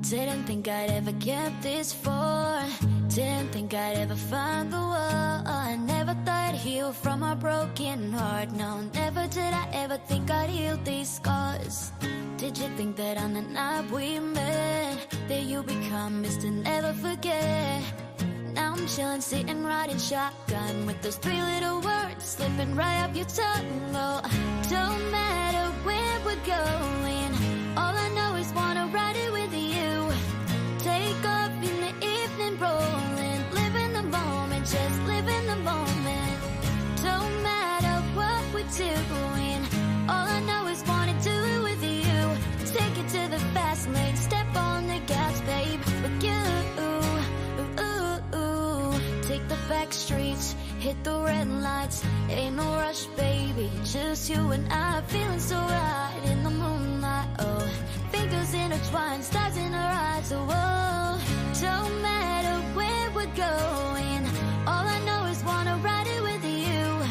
Didn't think I'd ever get this far. Didn't think I'd ever find the one. I never thought I'd heal from a broken heart. No, never did I ever think I'd heal these scars. Did you think that on the night we met, that you become Mr. Never Forget? Now I'm chillin', sitting, riding shotgun with those three little words slipping right up your tongue. Oh, don't matter where we're going, all I know is wanna ride it with you. Take off in the evening, rolling, live in the moment, just live in the moment. Don't matter what we're doing, all I know is wanna do it with you. Take it to the fast lane, step on the gas, babe, with you. Take the back streets, hit the red lights. Ain't no rush, baby, just you and I, feeling so right in the moonlight. Oh, fingers intertwined, stars in our eyes. Oh, don't matter where we're going, all I know is wanna ride it with you.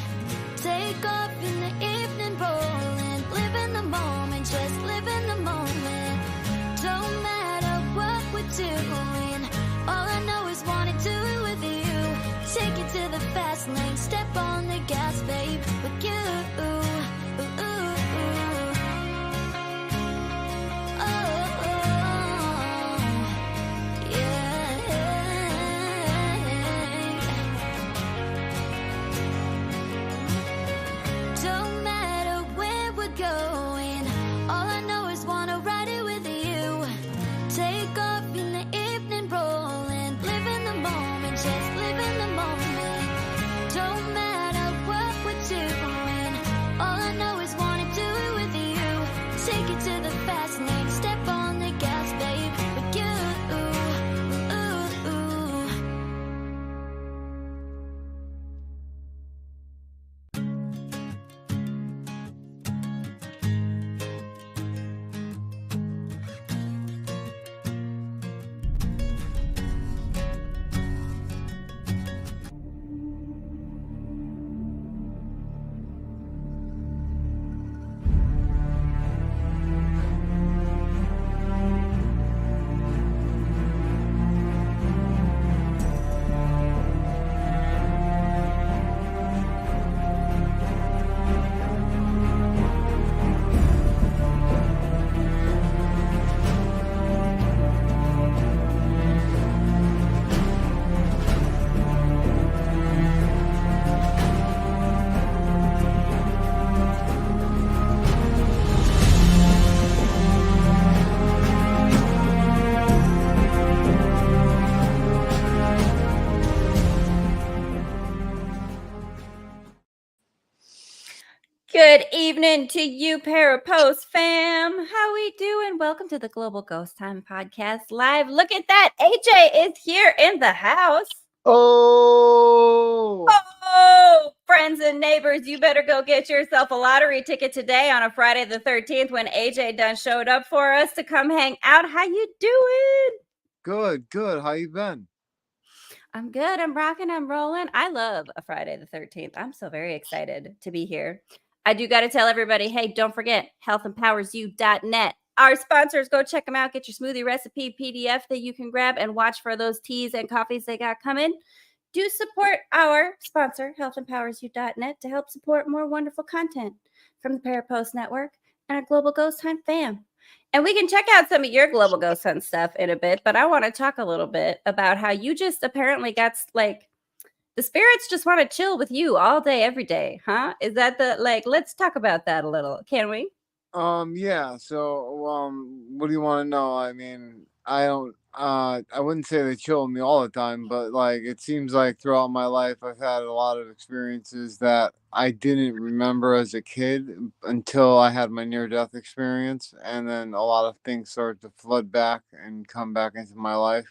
Take off in the evening, rolling, live in the moment, just live in the moment. Don't matter what we're doing, all I know is wanna do it with you. Take it to the fast lane, step on the gas, babe, with you. Don't matter where we're going, all I know is wanna ride it with you. Take off in the evening, rolling, live in the moment, just live in the moment. Don't matter what we're doing, all I know is wanna do it with you. Take it to the fast lane, step on the gas, babe, with you. Good evening to you, Parapost fam. How we doing? Welcome to the Global Ghost Time Podcast Live. Look at that. AJ is here in the house. Oh, Friends and neighbors, you better go get yourself a lottery ticket today on a Friday the 13th when AJ done showed up for us to come hang out. How you doing? good. How you been? I'm good. I'm rocking. I'm rolling. I love a Friday the 13th. I'm so very excited to be here. I do got to tell everybody, hey, don't forget healthempowersyou.net. Our sponsors, go check them out. Get your smoothie recipe PDF that you can grab and watch for those teas and coffees they got coming. Do support our sponsor, healthempowersyou.net, to help support more wonderful content from the Parapost Network and our Global Ghost Hunt fam. And we can check out some of your Global Ghost Hunt stuff in a bit, but I want to talk a little bit about how you just apparently got, like, the spirits just want to chill with you all day, every day, huh? Is that let's talk about that a little, can we? Yeah. So, what do you want to know? I mean, I wouldn't say they chill with me all the time, but like, it seems like throughout my life, I've had a lot of experiences that I didn't remember as a kid until I had my near-death experience, and then a lot of things started to flood back and come back into my life.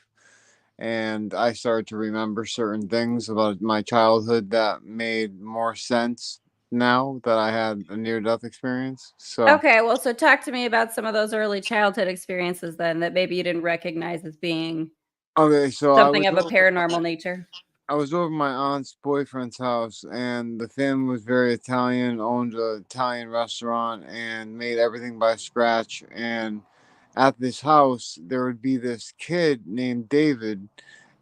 And I started to remember certain things about my childhood that made more sense now that I had a near-death experience. So Okay, well, so talk to me about some of those early childhood experiences then that maybe you didn't recognize as being so something of a paranormal nature. I was over my aunt's boyfriend's house, and the family was very Italian, owned an Italian restaurant, and made everything by scratch. And at this house, there would be this kid named David,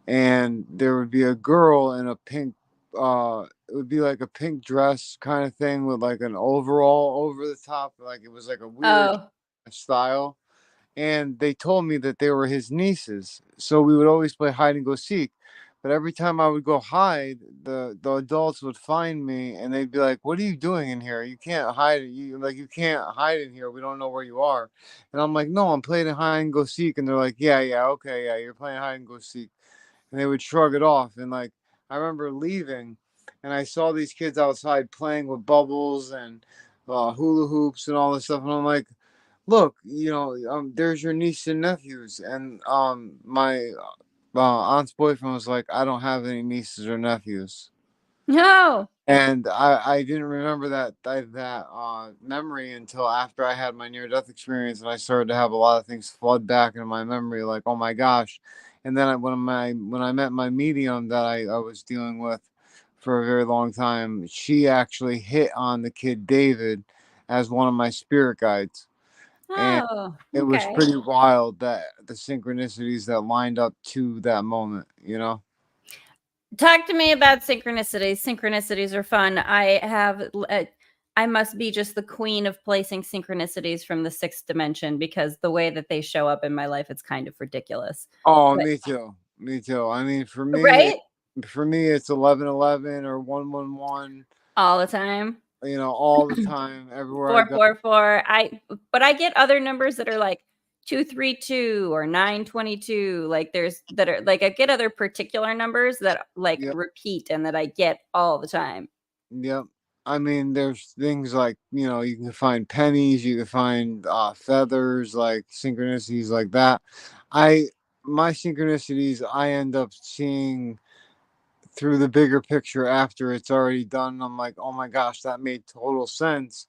and there would be a girl in a pink, it would be like a pink dress kind of thing with like an overall over the top, like it was like a weird Oh, style. And they told me that they were his nieces. So we would always play hide and go seek. But every time I would go hide, the adults would find me and they'd be like, "What are you doing in here? You can't hide. You can't hide in here. We don't know where you are." And I'm like, "No, I'm playing hide and go seek." And they're like, "Yeah, yeah, okay, yeah, you're playing hide and go seek." And they would shrug it off. And like I remember leaving, and I saw these kids outside playing with bubbles and hula hoops and all this stuff, and I'm like, look, there's your niece and nephews. And my aunt's boyfriend was like, I don't have any nieces or nephews. no. And I didn't remember that memory until after I had my near death experience, and I started to have a lot of things flood back into my memory, like, oh my gosh. And then when I met my medium that I was dealing with for a very long time, she actually hit on the kid David as one of my spirit guides. And Oh, it was okay. pretty wild, that the synchronicities that lined up to that moment. Talk to me about synchronicities. Synchronicities are fun. I must be just the queen of placing synchronicities from the sixth dimension because the way that they show up in my life, it's kind of ridiculous. Oh, But me too. Me too. I mean, right? for me, it's 1111 or 111. All the time. All the time, everywhere I go. 444. But I get other numbers that are like 232 or 922. Like there's that are like I get other particular numbers that like Yep, repeat and that I get all the time. yep. I mean, there's things like you can find pennies, you can find feathers, like synchronicities like that. I my synchronicities, I end up seeing through the bigger picture after it's already done. I'm like, oh my gosh, that made total sense.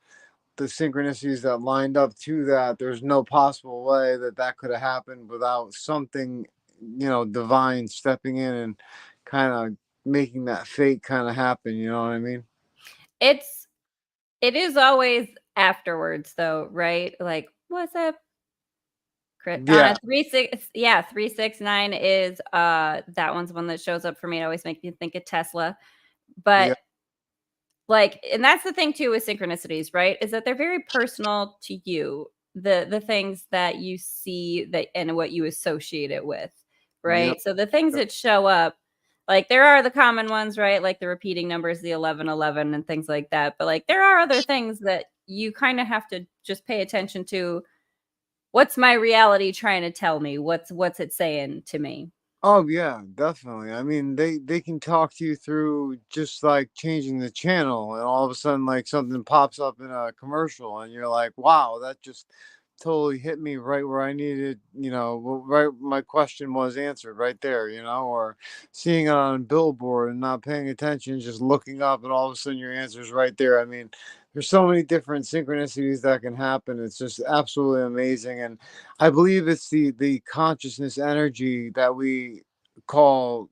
The synchronicities that lined up to that, there's no possible way that that could have happened without something, divine stepping in and kind of making that fate kind of happen. You know what I mean? It's it is always afterwards though, right? Like, what's up? Crit Yeah, 369 is that one's one that shows up for me. It always makes me think of Tesla. But yeah, like, and that's the thing too with synchronicities, right? Is that they're very personal to you. The things that you see that and what you associate it with, yeah, right? So the things that show up, like there are the common ones, right? Like the repeating numbers, the 1111 and things like that. But like there are other things that you kind of have to just pay attention to. What's my reality trying to tell me? What's it saying to me? Oh yeah, definitely. I mean, they can talk to you through just like changing the channel, and all of a sudden, like something pops up in a commercial, and you're like, "Wow, that just totally hit me right where I needed." Right. My question was answered right there. Or seeing it on a billboard and not paying attention, just looking up, and all of a sudden your answer's right there. I mean, there's so many different synchronicities that can happen. It's just absolutely amazing, and I believe it's the consciousness energy that we call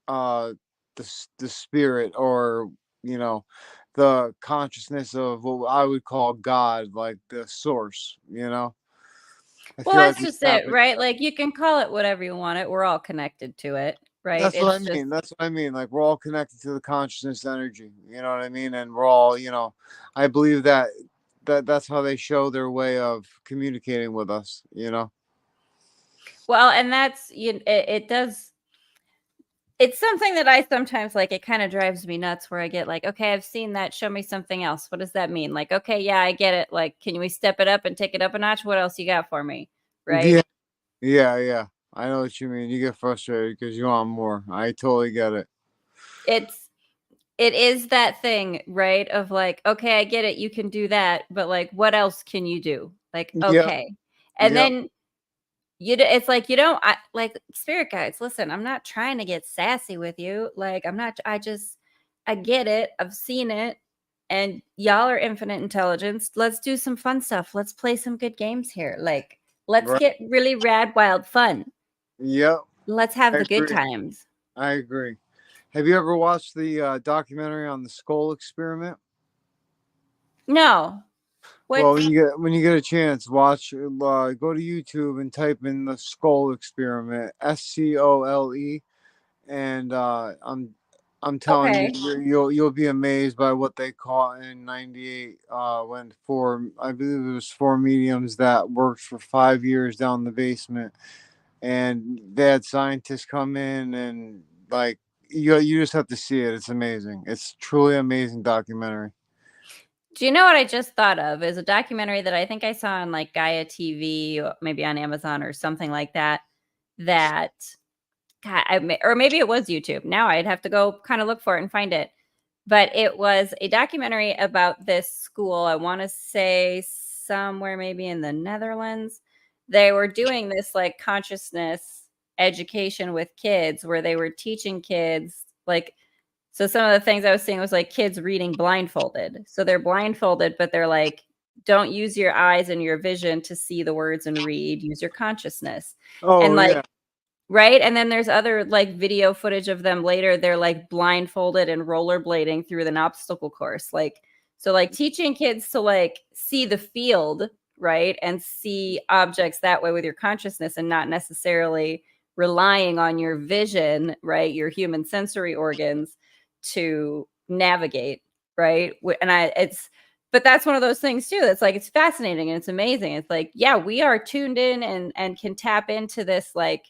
uh the spirit, or you know the consciousness of what I would call God, like the source. I Well, feel like that's we just tap it, it. right? Like you can call it whatever you want it. We're all connected to it, right? That's what I It's just mean. That's what I mean. Like we're all connected to the consciousness energy. You know what I mean? And we're all, I believe that's how they show their way of communicating with us. well, and that's it does it's something that I sometimes like it kind of drives me nuts where I get like, okay, I've seen that. Show me something else. What does that mean? Like, okay, yeah, I get it. Like, can we step it up and take it up a notch? What else you got for me? Right? Yeah, yeah, yeah. I know what you mean. You get frustrated because you want more. I totally get it. It's it is that thing, right? Of like, okay, I get it. You can do that, but like, what else can you do? Like, Yep, okay. And yep, then it's like you don't like spirit guides. Listen, I'm not trying to get sassy with you. Like, I'm not. I get it. I've seen it, and y'all are infinite intelligence. Let's do some fun stuff. Let's play some good games here. Like, let's right. get really rad, wild fun. Yep, Let's have I the good agree. times. I agree. Have you ever watched the documentary on the skull experiment? No. Well, What's when you get a chance, watch. Go to YouTube and type in the Skull Experiment, SCOLE, and I'm telling you, okay? you'll be amazed by what they caught in '98 when I believe it was four mediums that worked for 5 years down the basement, and they had scientists come in and like you just have to see it. It's amazing. It's truly amazing documentary. Do you know what I just thought of? Is a documentary that I think I saw on like Gaia TV, or maybe on Amazon or something like that. That God, or maybe it was YouTube. Now I'd have to go kind of look for it and find it. But it was a documentary about this school. I want to say somewhere maybe in the Netherlands. They were doing this like consciousness education with kids where they were teaching kids like, so some of the things I was seeing was like kids reading blindfolded. So they're blindfolded, but they're like, don't use your eyes and your vision to see the words and read, use your consciousness. And Oh like, yeah. right? And then there's other like video footage of them later. They're like blindfolded and rollerblading through an obstacle course. Like, so like teaching kids to like see the field, right? And see objects that way with your consciousness and not necessarily relying on your vision, right? Your human sensory organs to navigate, right? But that's one of those things too. That's like, it's fascinating and it's amazing. It's like, yeah, we are tuned in and can tap into this like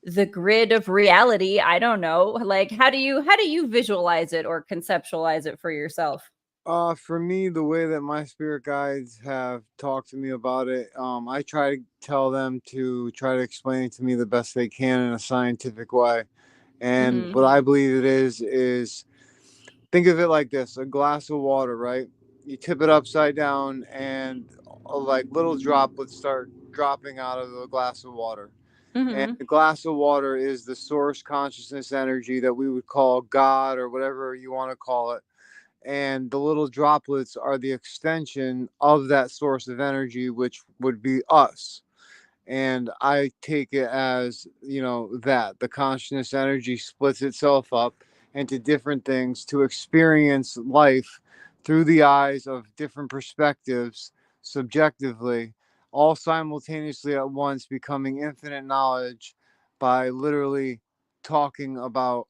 the grid of reality. I don't know. Like, how do you visualize it or conceptualize it for yourself? For me, the way that my spirit guides have talked to me about it, I try to tell them to try to explain it to me the best they can in a scientific way. And Mhm. what I believe it is think of it like this: a glass of water, right? You tip it upside down, and like little droplets start dropping out of the glass of water. And Mhm. the glass of water is the source consciousness energy that we would call God or whatever you want to call it, and the little droplets are the extension of that source of energy, which would be us. And I take it as, that the consciousness energy splits itself up into different things to experience life through the eyes of different perspectives subjectively, all simultaneously at once, becoming infinite knowledge by literally talking about,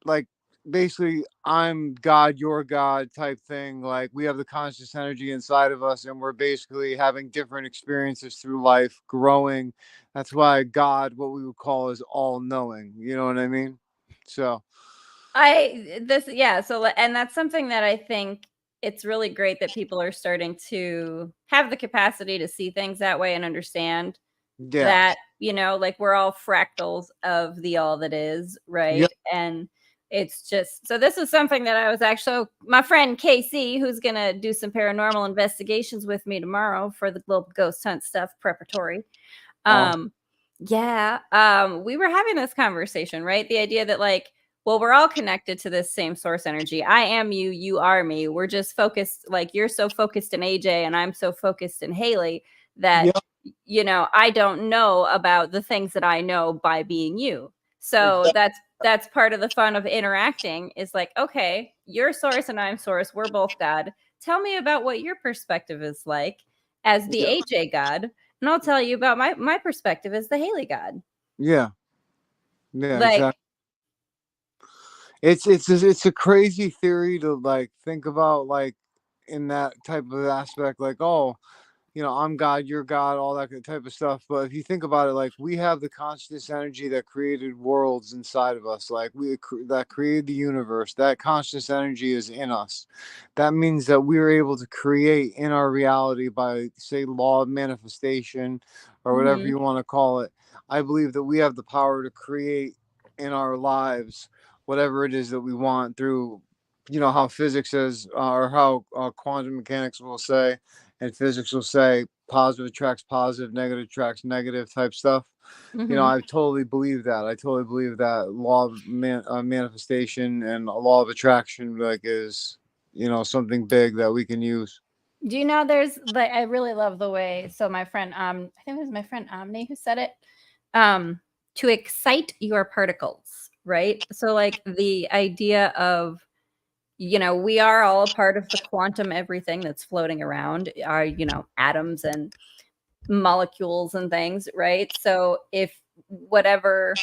like, basically I'm God, you're God type thing. Like, we have the conscious energy inside of us and we're basically having different experiences through life, growing. That's why God, what we would call, is all knowing. You know what I mean? So I this yeah, so and that's something that I think it's really great that people are starting to have the capacity to see things that way and understand yeah. that, like we're all fractals of the all that is, Yep. right? And it's just so this is something that I was actually my friend Casey, who's gonna do some paranormal investigations with me tomorrow for the global ghost hunt stuff preparatory. Awesome. Um, yeah, we were having this conversation, right? The idea that like, well, we're all connected to this same source energy. I am you, you are me. We're just focused, like you're so focused in AJ and I'm so focused in Haleigh that Yep. I don't know about the things that I know by being you. So Exactly. that's part of the fun of interacting is like, okay, you're source and I'm source. We're both God. Tell me about what your perspective is like as the Yeah. AJ God, and I'll tell you about my perspective as the Haleigh God. Yeah. Yeah. Like, Exactly. It's a crazy theory to like think about, like, in that type of aspect, like, oh, I'm God, you're God, all that good type of stuff. But if you think about it, like, we have the consciousness energy that created worlds inside of us, like that created the universe. That conscious energy is in us. That means that we are able to create in our reality by, say, law of manifestation or whatever mhm, you want to call it. I believe that we have the power to create in our lives whatever it is that we want through, how physics is, or how quantum mechanics will say, and physics will say positive attracts positive, negative attracts negative type stuff. mhm. I totally believe that. I totally believe that law of manifestation and a law of attraction, like, is, something big that we can use. Do you know there's like I really love the way so my friend I think it was my friend Omni who said it um to excite your particles, right? So like the idea of we are all a part of the quantum everything that's floating around, our, atoms and molecules and things, right? So if whatever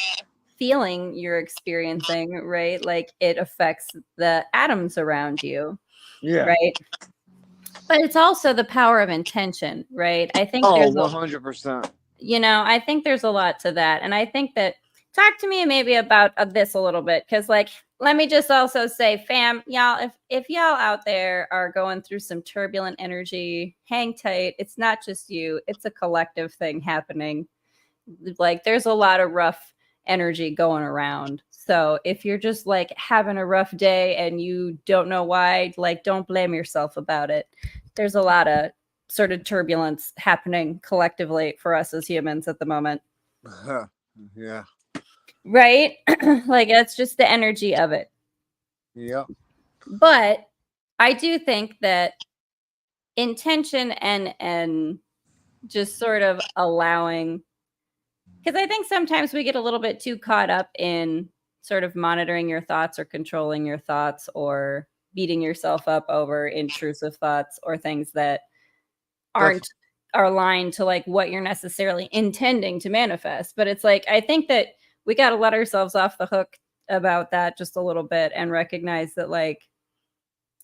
feeling you're experiencing, right, like it affects the atoms around you, Yeah. right? But it's also the power of intention, right? I think Oh, there's 100%. I think there's a lot to that. And I think that talk to me maybe about this a little bit, because like let me just also say, fam, y'all, if y'all out there are going through some turbulent energy, hang tight. It's not just you, it's a collective thing happening. Like there's a lot of rough energy going around. So if you're just like having a rough day and you don't know why, like don't blame yourself about it. There's a lot of sort of turbulence happening collectively for us as humans at the moment. Yeah. Right? Like that's just the energy of it. Yeah. But I do think that intention and just sort of allowing, because I think sometimes we get a little bit too caught up in sort of monitoring your thoughts or controlling your thoughts or beating yourself up over intrusive thoughts or things that aren't are aligned to like what you're necessarily intending to manifest. But it's like I think that we got to let ourselves off the hook about that just a little bit and recognize that like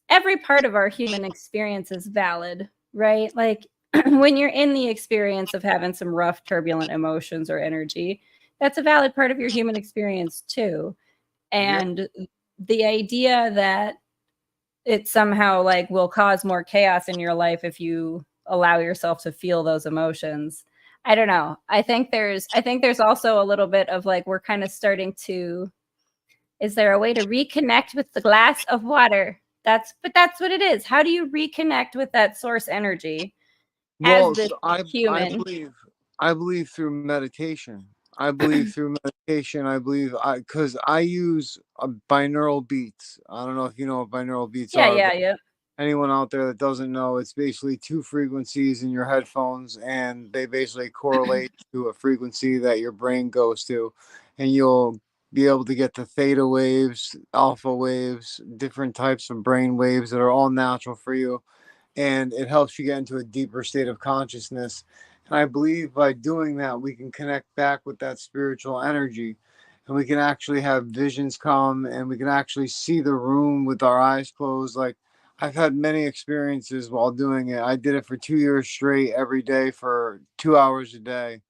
every part of our human experience is valid, right? Like when you're in the experience of having some rough, turbulent emotions or energy, that's a valid part of your human experience too. And the idea that it somehow like will cause more chaos in your life if you allow yourself to feel those emotions. I don't know. I think there's also a little bit of like we're kind of starting to, is there a way to reconnect with the glass of water? That's what it is. How do you reconnect with that source energy as Well, this so I human? believe through meditation. I believe through meditation. I believe because I use binaural beats. I don't know if you know what binaural beats Yeah, are, yeah, but yeah. anyone out there that doesn't know, it's basically two frequencies in your headphones, and they basically correlate to a frequency that your brain goes to, and you'll be able to get the theta waves, alpha waves, different types of brain waves that are all natural for you, and it helps you get into a deeper state of consciousness. And I believe by doing that, we can connect back with that spiritual energy, and we can actually have visions come, and we can actually see the room with our eyes closed. Like I've had many experiences while doing it. I did it for 2 years straight, every day for 2 hours a day.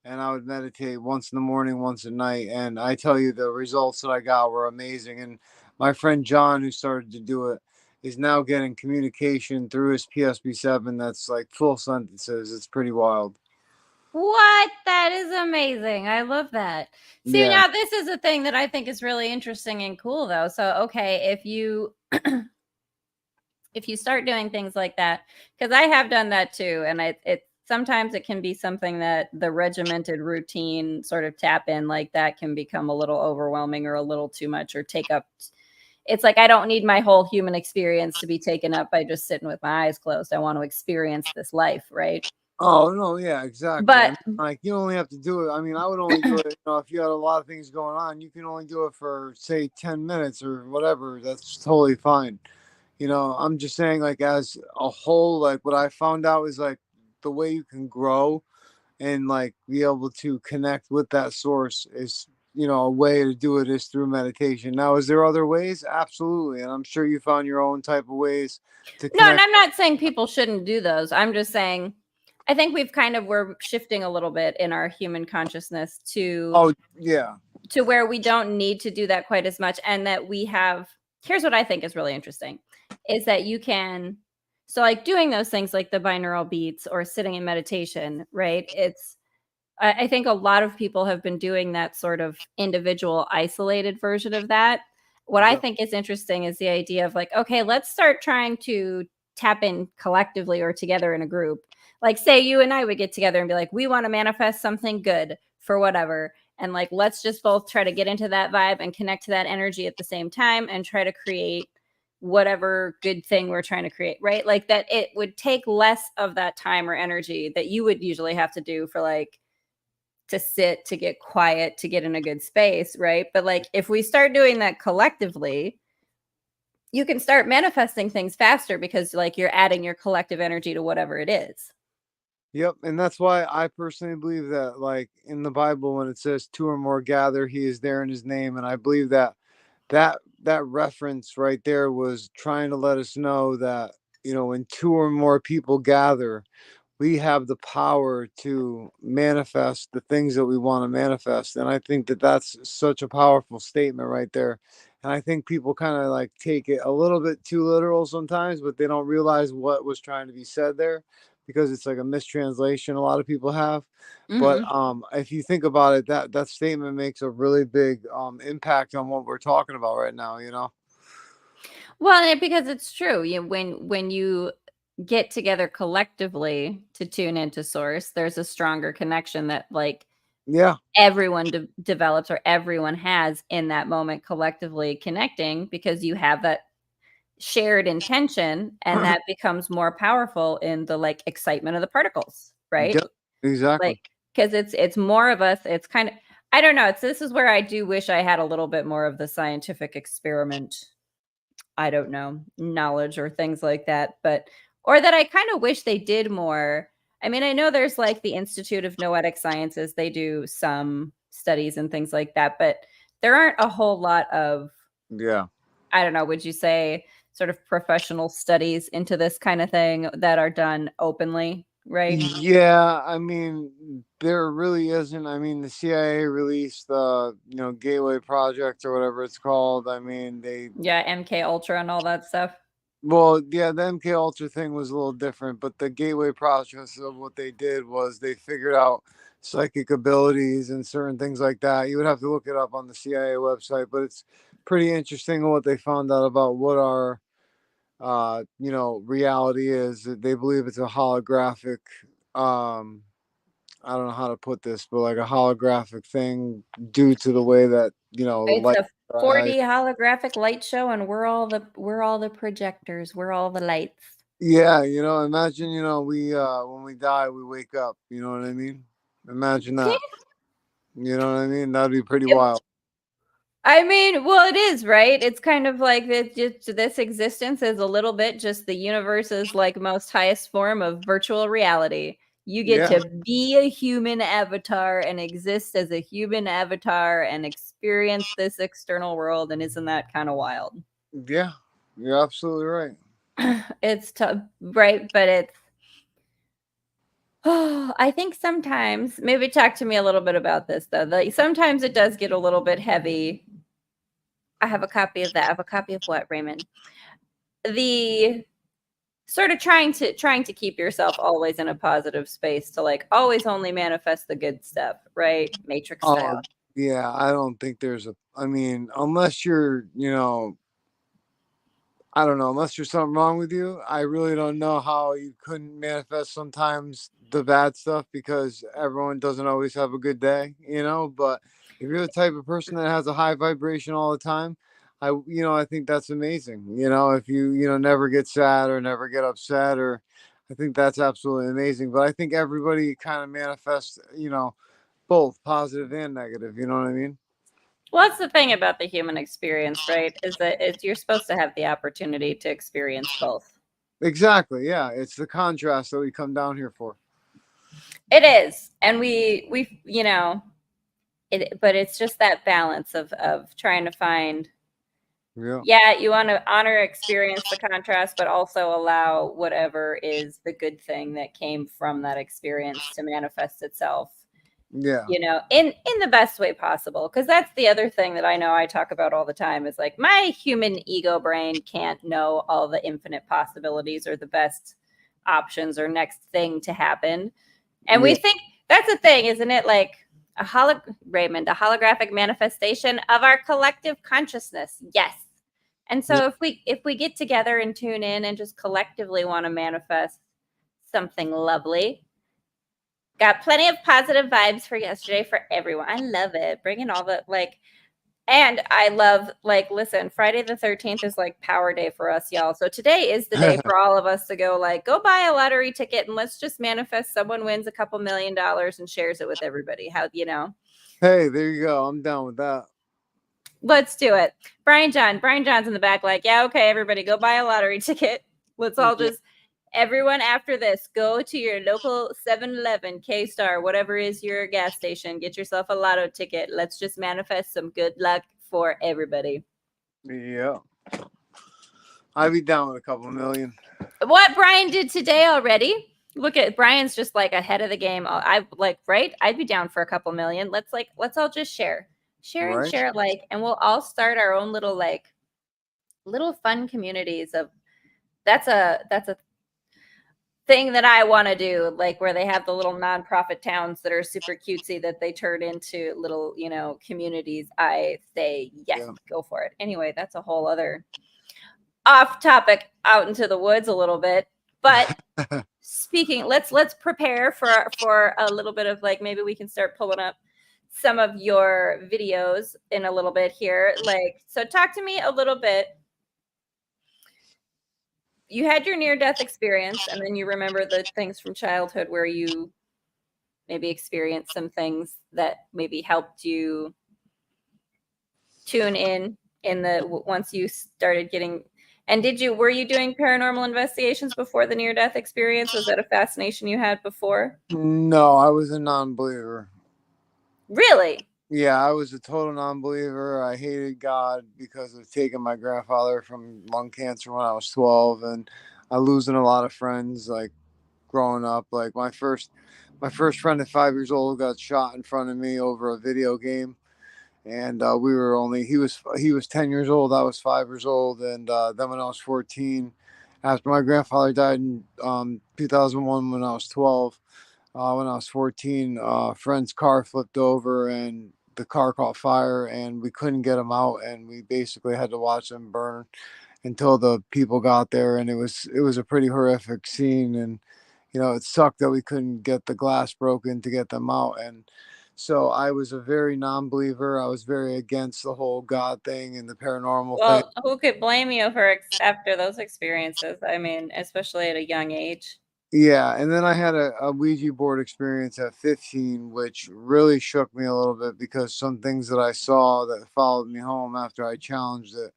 And I would meditate once in the morning, once at night. And I tell you, the results that I got were amazing. And my friend John, who started to do it, is now getting communication through his PSP 7 that's like full sentences. It's pretty wild. What? That is amazing. I love that. See, Yeah. now this is a thing that I think is really interesting and cool though. So, okay, if you start doing things like that, because I have done that too, and it sometimes it can be something that the regimented routine sort of tap in like that can become a little overwhelming or a little too much or take up. It's like I don't need my whole human experience to be taken up by just sitting with my eyes closed. I want to experience this life, right? Oh no, yeah, exactly. I But mean, like you only have to do it. I mean, I would only do it. If you had a lot of things going on, you can only do it for say 10 minutes or whatever. That's totally fine. I'm just saying, like as a whole, like what I found out is like the way you can grow and like be able to connect with that source is, a way to do it is through meditation. Now, is there other ways? Absolutely, and I'm sure you found your own type of ways to no, and connect. I'm not saying people shouldn't do those. I'm just saying I think we're shifting a little bit in our human consciousness Oh yeah, to where we don't need to do that quite as much, and that we have, here's what I think is really interesting is that you can, so like doing those things like the binaural beats or sitting in meditation, right? I think a lot of people have been doing that sort of individual isolated version of that. What I yep. think is interesting is the idea of like, okay, let's start trying to tap in collectively or together in a group. Like, say you and I would get together and be like, we want to manifest something good for whatever. And like, let's just both try to get into that vibe and connect to that energy at the same time and try to create whatever good thing we're trying to create, right? Like, that it would take less of that time or energy that you would usually have to do for like, to sit, to get quiet, to get in a good space, right? But like if we start doing that collectively, you can start manifesting things faster because like you're adding your collective energy to whatever it is. Yep, and that's why I personally believe that, like in the Bible, when it says two or more gather, He is there in His name, and I believe that that reference right there was trying to let us know that when two or more people gather, we have the power to manifest the things that we want to manifest. And I think that that's such a powerful statement right there. And I think people kind of like take it a little bit too literal sometimes, but they don't realize what was trying to be said there because it's like a mistranslation a lot of people have. But Mm-hmm. if you think about it, that statement makes a really big impact on what we're talking about right now. Well, because it's true. When you get together collectively to tune into source, there's a stronger connection that like Yeah. everyone develops or everyone has in that moment collectively connecting because you have that shared intention and that becomes more powerful in the like excitement of the particles, right? Yep. Exactly. Like because it's more of us, it's kind of I don't know, this is where I do wish I had a little bit more of the scientific experiment, I don't know, knowledge or things like that, but or that I kind of wish they did more. I mean, I know there's like the Institute of Noetic Sciences, they do some studies and things like that, but there aren't a whole lot of, Yeah. I don't know, would you say sort of professional studies into this kind of thing that are done openly, right? Yeah, I mean, there really isn't. I mean, the CIA released the, Gateway Project or whatever it's called. I mean, Yeah, MK Ultra and all that stuff. well, yeah, the MK Ultra thing was a little different, but the Gateway Project of what they did was they figured out psychic abilities and certain things like that. You would have to look it up on the CIA website, but it's pretty interesting what they found out about what our, reality is. They believe it's a holographic, um, I don't know how to put this, but like a holographic thing due to the way that, It's light. a 4D holographic light show and we're all the projectors, we're all the lights. Yeah, imagine, we when we die, we wake up, you know what I mean? Imagine that. You know what I mean? That'd be pretty Yeah. wild. I mean, well, it is, right? It's kind of like that. Just this existence is a little bit just the universe's like most highest form of virtual reality. You get Yeah. to be a human avatar and exist as a human avatar and experience this external world. And isn't that kind of wild? Yeah. You're absolutely right. It's tough, right? But it's, oh, I think sometimes, maybe talk to me a little bit about this though. Sometimes it does get a little bit heavy. I have a copy of that. I have a copy of what, Raymond? The sort of trying to keep yourself always in a positive space to like always only manifest the good stuff, right? Matrix Oh, style. yeah. I don't think I mean, unless you're, I don't know, unless there's something wrong with you, I really don't know how you couldn't manifest sometimes the bad stuff because everyone doesn't always have a good day. But if you're the type of person that has a high vibration all the time, I think that's amazing. If you never get sad or never get upset or I think that's absolutely amazing. But I think everybody kind of manifests, both positive and negative. You know what I mean? Well, that's the thing about the human experience, right? Is that you're supposed to have the opportunity to experience both. Exactly. Yeah. It's the contrast that we come down here for. It is, and we it, but it's just that balance of trying to find. Yeah. Yeah, you want to honor, experience the contrast, but also allow whatever is the good thing that came from that experience to manifest itself, Yeah. in the best way possible. Because that's the other thing that I know I talk about all the time is like my human ego brain can't know all the infinite possibilities or the best options or next thing to happen. And we Yeah. think that's the thing, isn't it? Like Raymond, a holographic manifestation of our collective consciousness. Yes. And Yeah. so if we get together and tune in and just collectively want to manifest something lovely, got plenty of positive vibes for yesterday for everyone. I love it. Bringing all the like, and I love like, listen, Friday the 13th is like power day for us, y'all. So today is the day for all of us to go buy a lottery ticket and let's just manifest someone wins a couple $1,000,000 and shares it with everybody. How. Hey, there you go. I'm down with that. Let's do it. Brian John's in the back, like, yeah, okay, everybody, go buy a lottery ticket. Let's all just, everyone after this, go to your local 7-Eleven, K-Star, whatever is your gas station. Get yourself a lotto ticket. Let's just manifest some good luck for everybody. Yeah. I'd be down with a couple million. What Brian did today already. Look at Brian's just like ahead of the game. I like, right? I'd be down for a couple million. Let's all just share and Right. share alike, and we'll all start our own little little fun communities of that's a thing that I want to do, like where they have the little nonprofit towns that are super cutesy that they turn into little, communities. I say yes, go for it. Anyway, that's a whole other off topic, out into the woods a little bit. But speaking, let's prepare for a little bit of maybe we can start pulling up some of your videos in a little bit here. So talk to me a little bit. You had your near-death experience, and then you remember the things from childhood where you maybe experienced some things that maybe helped you tune in once you started getting. And were you doing paranormal investigations before the near-death experience? Was that a fascination you had before? No, I was a non-believer. Really? Yeah, I was a total non-believer. I hated God because of taking my grandfather from lung cancer when I was 12, and I losing a lot of friends growing up. Like my first friend at 5 years old got shot in front of me over a video game, and we were only he was 10 years old. I was 5 years old, and then when I was 14, after my grandfather died in 2001, when I was 12. When I was 14, a friend's car flipped over and the car caught fire, and we couldn't get him out, and we basically had to watch him burn until the people got there. And it was a pretty horrific scene, and it sucked that we couldn't get the glass broken to get them out. And so I was a very non-believer. I was very against the whole God thing and the paranormal thing. Well, who could blame you for after those experiences? I mean, especially at a young age. Yeah, and then I had a Ouija board experience at 15, which really shook me a little bit because some things that I saw that followed me home after I challenged it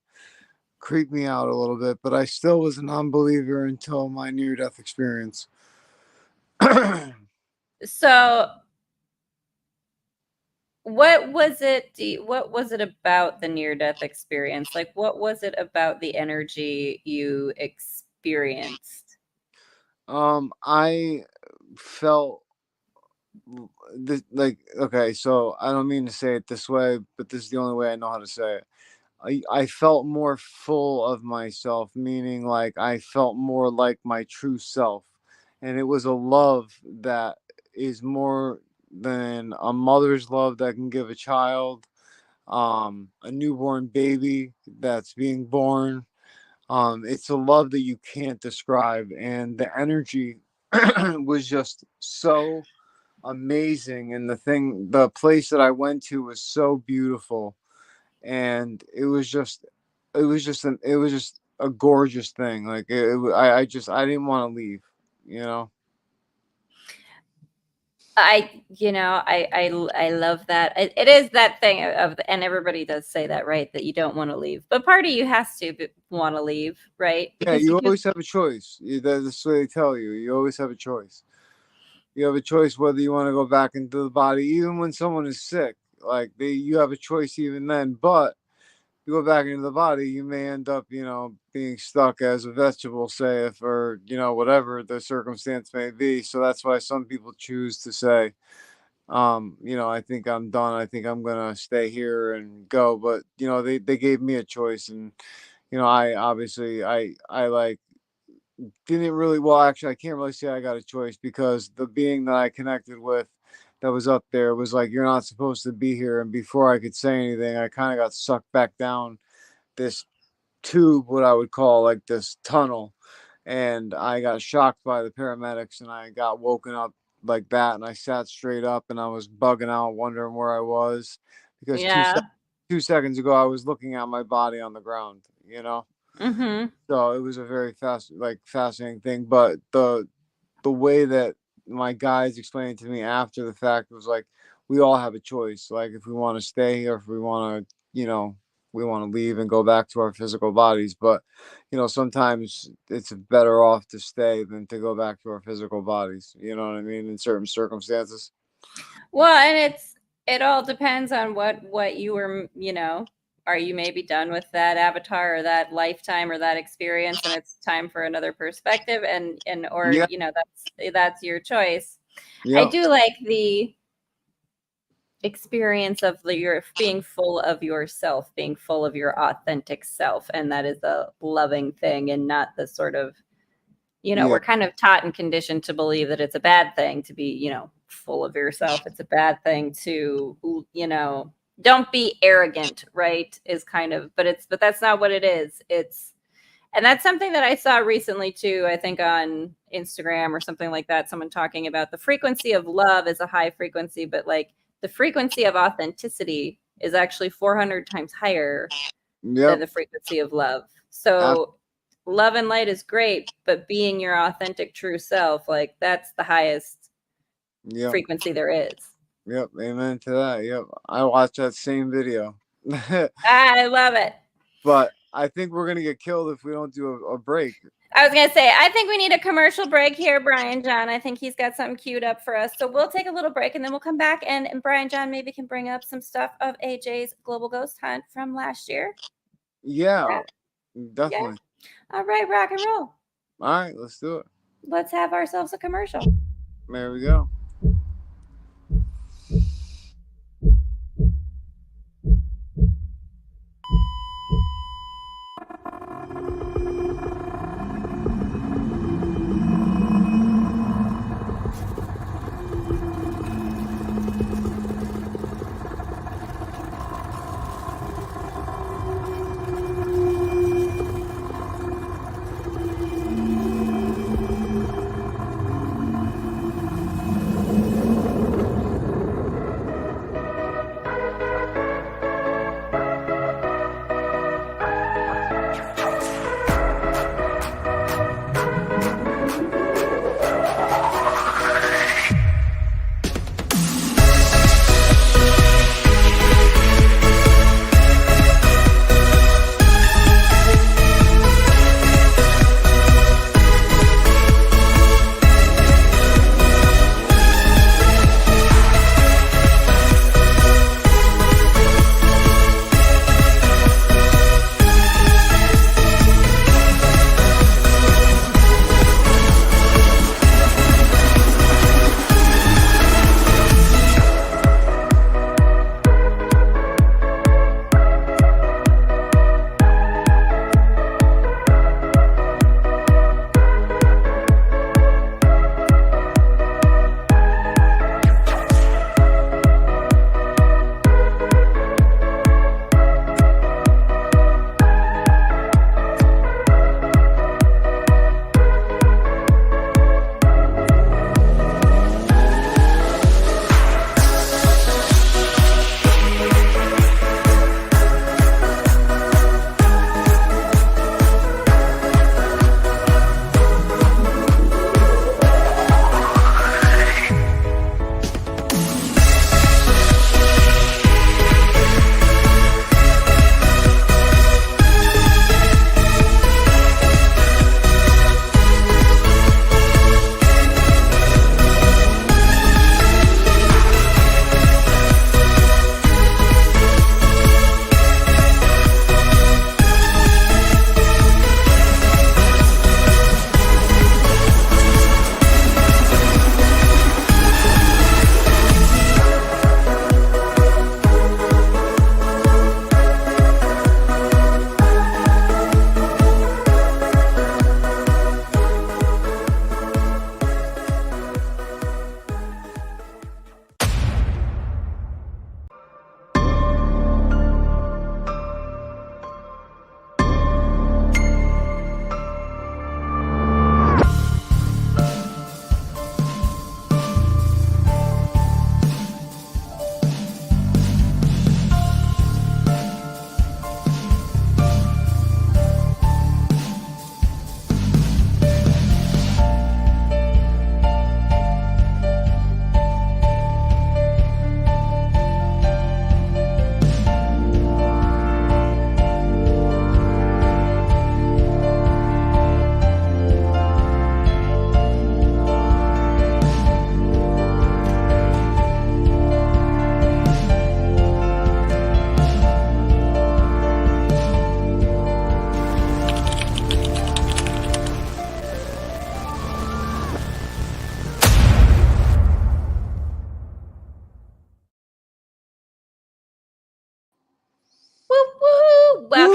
creeped me out a little bit, but I still was a non-believer until my near-death experience. So what was it about the near-death experience? What was it about the energy you experienced? I felt okay, so I don't mean to say it this way, but this is the only way I know how to say it. I felt more full of myself, meaning I felt more like my true self. And it was a love that is more than a mother's love that can give a child, a newborn baby that's being born. It's a love that you can't describe. And the energy was just so amazing. And the place that I went to was so beautiful, and it was just a gorgeous thing. I didn't want to leave, you know. I love that. It is that thing and everybody does say that, right? That you don't want to leave, but part of you has to want to leave, right? Yeah, Because you always have a choice. That's what they tell you. You always have a choice. You have a choice whether you want to go back into the body, even when someone is sick. You have a choice even then. But you go back into the body, you may end up, being stuck as a vegetable, say, if or whatever the circumstance may be. So that's why some people choose to say, I think I'm done. I think I'm gonna stay here and go. But they gave me a choice, and I obviously I didn't really, well, actually I can't really say I got a choice, because the being that I connected with that was up there was like, you're not supposed to be here. And before I could say anything, I kind of got sucked back down this tube, what I would call like this tunnel, and I got shocked by the paramedics, and I got woken up like that, and I sat straight up, and I was bugging out, wondering where I was, because yeah. 2 seconds ago I was looking at my body on the ground, Mm-hmm. so it was a very fascinating thing. But the way that my guys explained it to me after the fact was like, we all have a choice, like if we want to stay or if we want to, we want to leave and go back to our physical bodies. But sometimes it's better off to stay than to go back to our physical bodies. You know what I mean? In certain circumstances. Well, and it all depends on what you were, are you maybe done with that avatar or that lifetime or that experience, and it's time for another perspective, or Yeah. that's your choice. I Yeah. do like the experience of your being full of yourself, being full of your authentic self, and that is a loving thing, and not the sort of, Yeah. we're kind of taught and conditioned to believe that it's a bad thing to be, full of yourself. It's a bad thing to, don't be arrogant, right? Is kind of, but that's not what it is. And that's something that I saw recently too, I think on Instagram or something like that. Someone talking about the frequency of love is a high frequency, but like the frequency of authenticity is actually 400 times higher than Yep. the frequency of love. So love and light is great, but being your authentic true self, like that's the highest frequency there is. Yep. Amen to that. Yep. I watched that same video. I love it. But I think we're gonna get killed if we don't do a break. I was gonna say, I think we need a commercial break here, Brian John. I think he's got something queued up for us. So we'll take a little break and then we'll come back and Brian John maybe can bring up some stuff of AJ's global ghost hunt from last year. Yeah. Definitely. Yeah. All right, rock and roll. All right, let's do it. Let's have ourselves a commercial. There we go.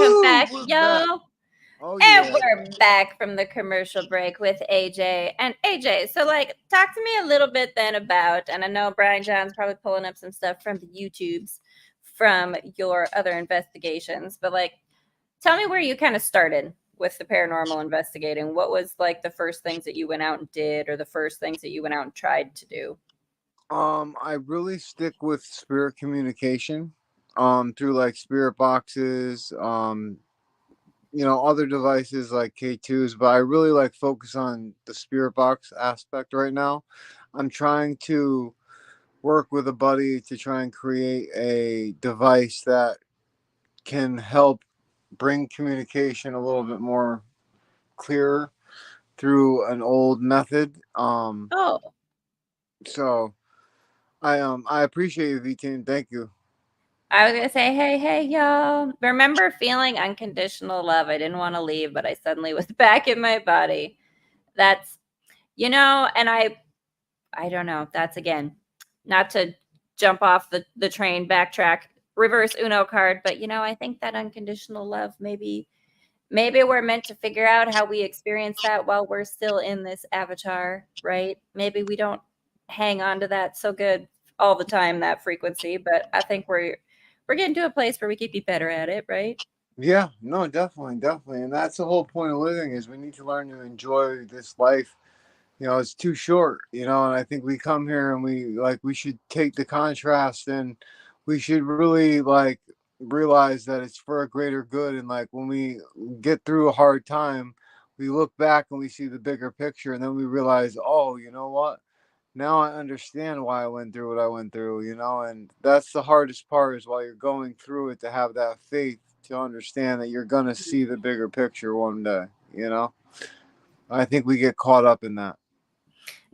Welcome back, We're back. y'all. Oh And yeah. we're back from the commercial break with AJ. And AJ, so like, talk to me a little bit then about, and I know Brian John's probably pulling up some stuff from the YouTubes from your other investigations, but like, tell me where you kind of started with the paranormal investigating. What was like the first things that you went out and did, or the first things that you went out and tried to do? I really stick with spirit communication. Through like spirit boxes. Other devices like K2s, but I really like focus on the spirit box aspect right now. I'm trying to work with a buddy to try and create a device that can help bring communication a little bit more clearer through an old method. Oh, So I appreciate you, V-Team. Thank you. I was gonna say, hey, y'all. Remember feeling unconditional love? I didn't want to leave, but I suddenly was back in my body. That's, and I don't know. That's again, not to jump off the train, backtrack, reverse Uno card, but I think that unconditional love, maybe we're meant to figure out how we experience that while we're still in this avatar, right? Maybe we don't hang on to that so good all the time, that frequency, but I think we're getting to a place where we could be better at it, right? Yeah, no, definitely, definitely, and that's the whole point of living is we need to learn to enjoy this life. It's too short, and I think we come here and we should take the contrast and we should really like realize that it's for a greater good. And like when we get through a hard time, we look back and we see the bigger picture, and then we realize, oh, you know what? Now I understand why I went through what I went through, and that's the hardest part is while you're going through it to have that faith to understand that you're gonna see the bigger picture one day. I think we get caught up in that.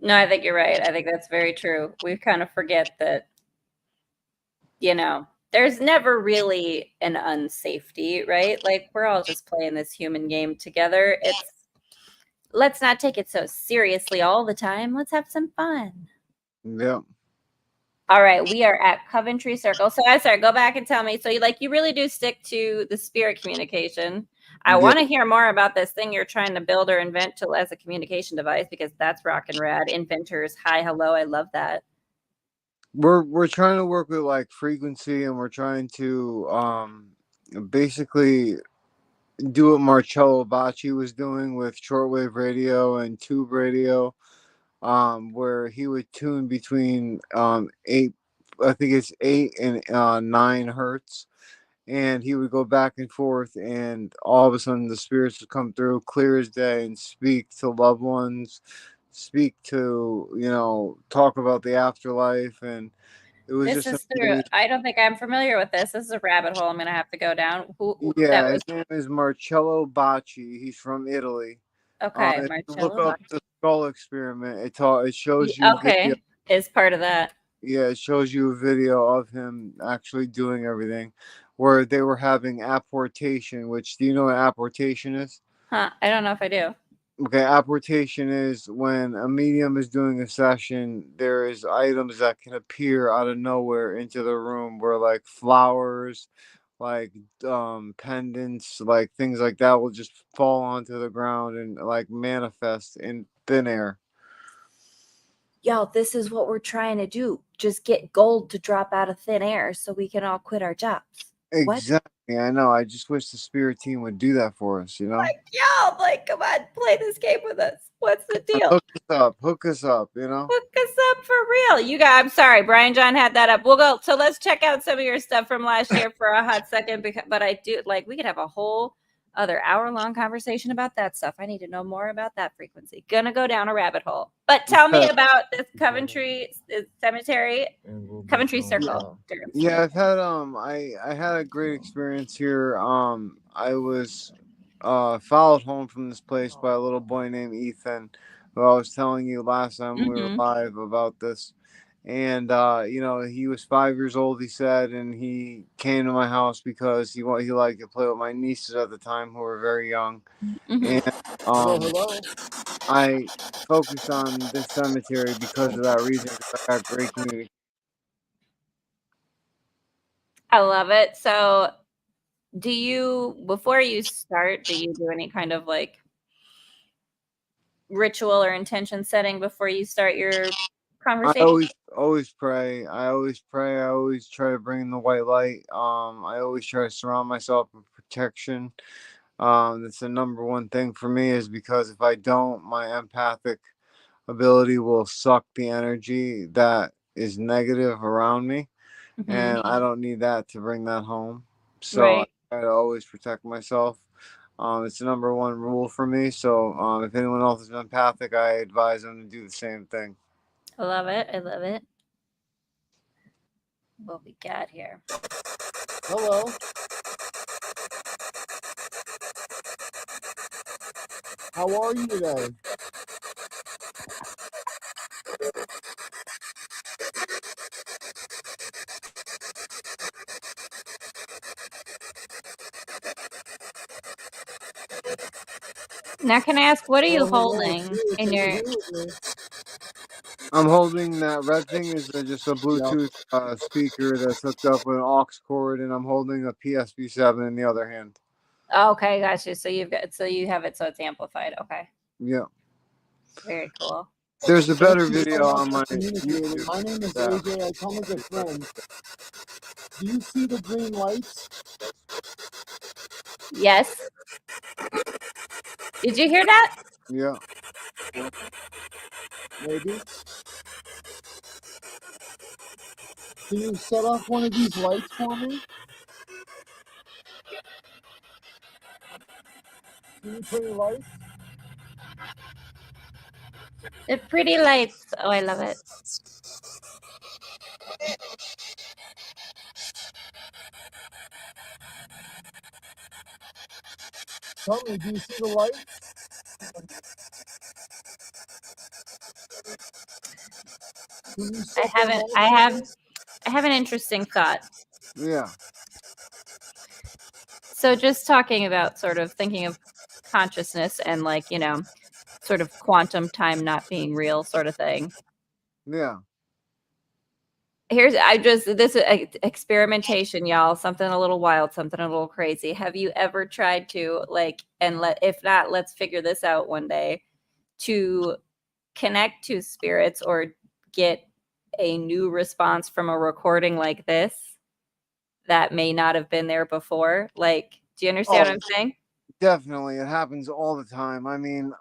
No, I think you're right. I think that's very true. We kind of forget that, there's never really an unsafety, right? Like we're all just playing this human game together. Let's not take it so seriously all the time. Let's have some fun. Yeah. All right, we are at Coventry Circle. So I'm sorry, go back and tell me. So you really do stick to the spirit communication. I Yeah. want to hear more about this thing you're trying to build or invent as a communication device because that's rockin' rad. Inventors, hi, hello, I love that. We're trying to work with like frequency, and we're trying to basically do what Marcello Bacci was doing with shortwave radio and tube radio, where he would tune between 8, I think it's 8 and 9 hertz, and he would go back and forth, and all of a sudden the spirits would come through clear as day and speak to loved ones, speak to talk about the afterlife, and it was This just is through. amazing. I don't think I'm familiar with this. This is a rabbit hole I'm going to have to go down. Who that Yeah, was? his name is Marcello Bacci. He's from Italy. Okay, If you look Marcello. up the skull experiment, it shows you video. Okay, is part of that. Yeah, it shows you a video of him actually doing everything, where they were having apportation. Which, do you know what apportation is? Huh? I don't know if I do. Okay, apportation is when a medium is doing a session, there is items that can appear out of nowhere into the room, where like flowers, like pendants, like things like that will just fall onto the ground and like manifest in thin air. Yo, this is what we're trying to do. Just get gold to drop out of thin air so we can all quit our jobs. What? Exactly, I know. I just wish the spirit team would do that for us. Yo, like, come on, play this game with us. What's the deal? Hook us up. Hook us up for real. I'm sorry, Brian John had that up. We'll go. So let's check out some of your stuff from last year for a hot second. But I do like we could have a whole other hour-long conversation about that stuff. I need to know more about that frequency. Gonna go down a rabbit hole. But tell me about this Coventry Cemetery, Coventry Circle. Yeah, I've had I had a great experience here. I was followed home from this place by a little boy named Ethan, who I was telling you last time we were Mm-hmm. live about this. And he was 5 years old, he said, and he came to my house because he liked to play with my nieces at the time, who were very young. Mm-hmm. And I focused on this cemetery because of that reason, because I got great communication. I love it. So Do you, before you start, do you do any kind of like ritual or intention setting before you start your I conversation? always pray. I always pray. I always try to bring in the white light. I always try to surround myself with protection. That's the number one thing for me, is because if I don't, my empathic ability will suck the energy that is negative around me, Mm-hmm. and I don't need that to bring that home. So I Right. try to always protect myself. It's the number one rule for me. So if anyone else is empathic, I advise them to do the same thing. I love it. I love it. What we got here? Hello. How are you today? Now, can I ask, what are you Hello. holding Can in you your? hear me? I'm holding that red thing, is just a Yep. Bluetooth speaker that's hooked up with an aux cord, and I'm holding a PSP7 in the other hand. Okay, gotcha. So you have it so it's amplified. Okay, Yeah. very cool. There's a Thank better you so video much on for my communicating. YouTube. My name is Yeah. AJ. I come as a friend. Do you see the green lights? Yes. Did you hear that? Yeah. Maybe. Can you set off one of these lights for me? Can you put your lights? The pretty lights. Oh, I love it. Tell me, do you see the lights? Can you set them off? I have an interesting thought. Yeah. So just talking about sort of thinking of consciousness and like, sort of quantum time not being real sort of thing. Yeah. This experimentation, y'all, something a little wild, something a little crazy. Have you ever tried to if not, let's figure this out one day, to connect to spirits or get a new response from a recording like this that may not have been there before? Like, do you understand what Oh, I'm saying? definitely. It happens all the time. I mean,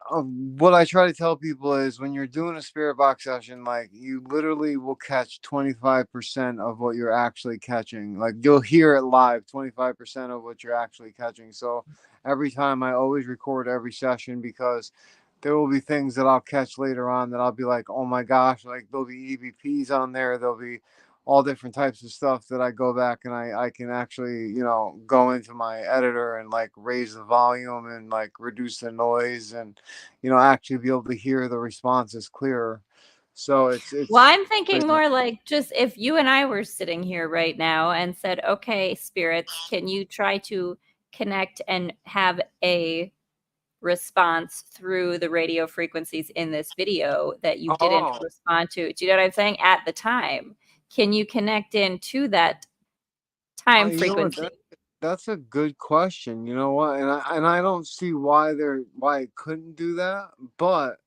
what I try to tell people is, when you're doing a spirit box session, like, you literally will catch 25% of what you're actually catching. Like, you'll hear it live, 25% of what you're actually catching. So every time, I always record every session, because there will be things that I'll catch later on that I'll be like, oh my gosh, like, there'll be EVPs on there. There'll be all different types of stuff that I go back and I can actually, go into my editor and like raise the volume and like reduce the noise, and, actually be able to hear the responses clearer. So Well, it's I'm thinking more like, just if you and I were sitting here right now and said, okay, spirits, can you try to connect and have a response through the radio frequencies in this video that you didn't oh, respond to? Do you know what I'm saying? At the time, can you connect into that time you know what, frequency? that's a good question. You know what, and I don't see why it couldn't do that, but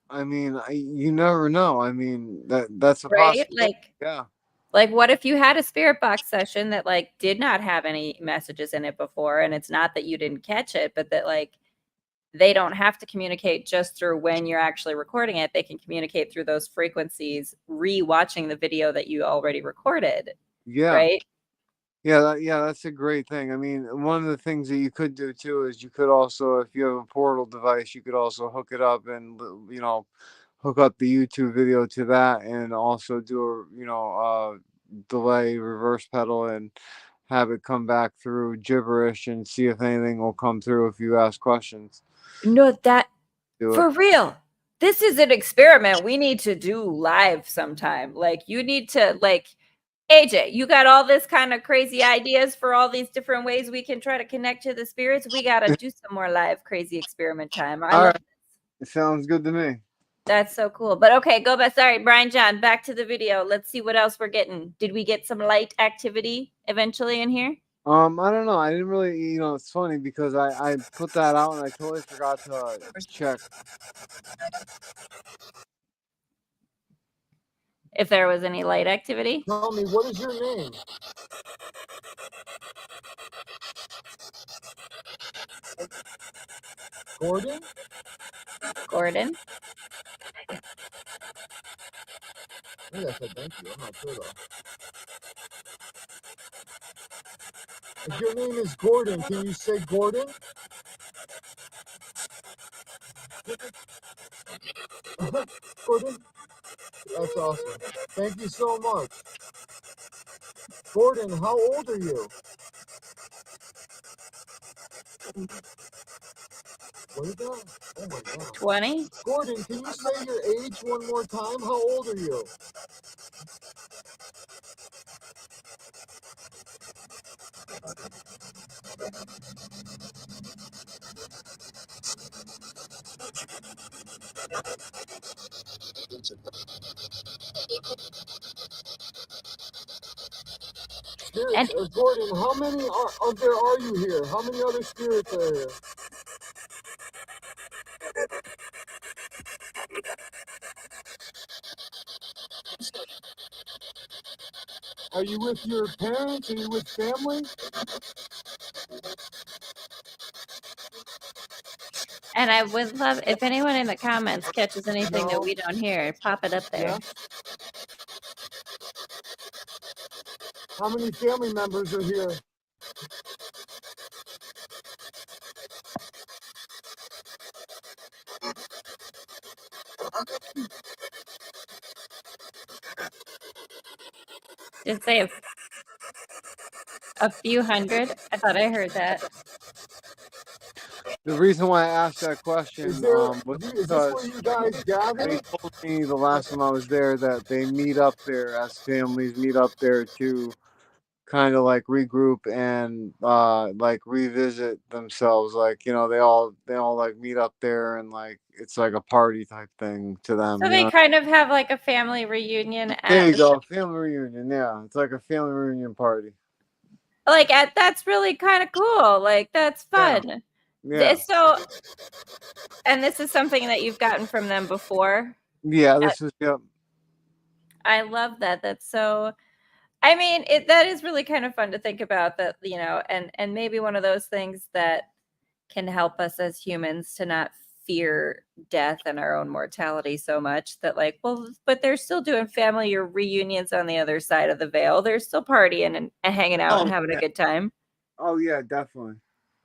I mean, you never know. I mean, that's a Right? possibility. Yeah. Like, what if you had a spirit box session that like did not have any messages in it before, and it's not that you didn't catch it, but that like they don't have to communicate just through when you're actually recording it. They can communicate through those frequencies, re-watching the video that you already recorded, Yeah. right? Yeah, that's a great thing. I mean, one of the things that you could do too is, you could also, if you have a portal device, you could also hook it up and, hook up the YouTube video to that, and also do a, delay reverse pedal, and have it come back through gibberish, and see if anything will come through if you ask questions. No, that Do it. for real. This is an experiment we need to do live sometime. Like, you need to, like, AJ, you got all this kind of crazy ideas for all these different ways we can try to connect to the spirits. We got to do some more live crazy experiment time. I All love right. It sounds good to me. That's so cool. But okay, go back. Sorry, Brian John, back to the video. Let's see what else we're getting. Did we get some light activity eventually in here? I don't know. I didn't really, it's funny because I put that out and I totally forgot to check. If there was any light activity. Tell me, what is your name? Gordon? Gordon. I think I said thank you. I'm not sure though. If your name is Gordon, can you say Gordon? Gordon? That's awesome. Thank you so much. Gordon, how old are you? What is that? Oh my God. 20. Gordon, can you say your age one more time? How old are you? And Spirits, Gordon, how many are you here? How many other spirits are here? Are you with your parents? Are you with family? and I would love if anyone in the comments catches anything that we don't hear, pop it up there. Yeah. How many family members are here? Just say a few hundred. I thought I heard that. The reason why I asked that question Is was this where because you guys gather? they told me the last time I was there that they meet up there as families meet up there to kind of like regroup and like revisit themselves. Like, they all like meet up there and like it's like a party type thing to them. So they kind of have like a family reunion There at you go, family reunion. Yeah, it's like a family reunion party. that's really kind of cool. Like that's fun. Yeah. So, and this is something that you've gotten from them before. Yeah, this is yep. I love that. That's so. I mean, that is really kind of fun to think about. That and maybe one of those things that can help us as humans to not fear death and our own mortality so much that but they're still doing family reunions on the other side of the veil. They're still partying and hanging out and having a good time. Oh yeah, definitely.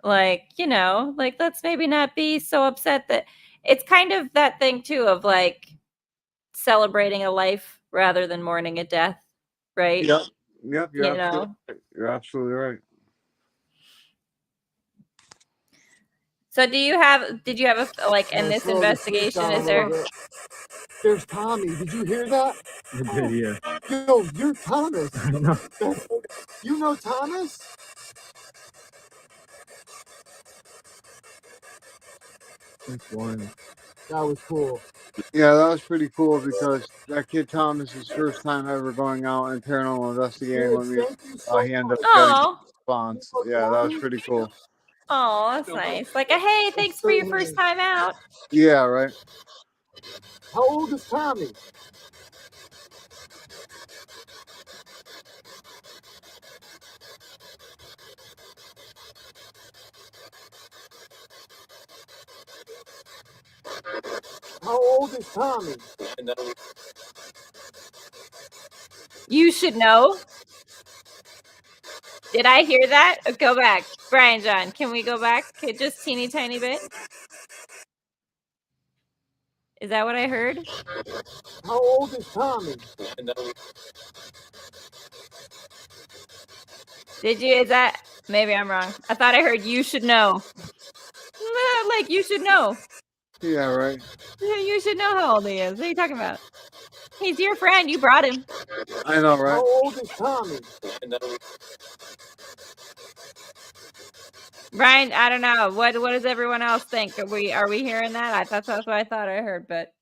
Let's maybe not be so upset that it's kind of that thing too of like celebrating a life rather than mourning a death, right? Yep, you're absolutely right. So did you have in this investigation, is there? There's Tommy. Did you hear that? I did, yeah. Yo, you're Thomas. I know. You know Thomas? That's one. That was cool. Yeah, that was pretty cool because that kid Thomas is first time ever going out and paranormal investigating with me. He ended up getting a response. Yeah, that was pretty cool. Oh, that's nice. Like hey, thanks for your first time out. Yeah, right. How old is Tommy? How old is Tommy? You should know. Did I hear that? Go back. Brian John, can we go back just teeny tiny bit? Is that what I heard? How old is Tommy? Is that, maybe I'm wrong. I thought I heard you should know. Like you should know. Yeah, right. You should know how old he is. What are you talking about? He's your friend. You brought him. I know, right? How old is Tommy? Brian, I don't know. What does everyone else think? Are we hearing that? That's what I thought I heard. But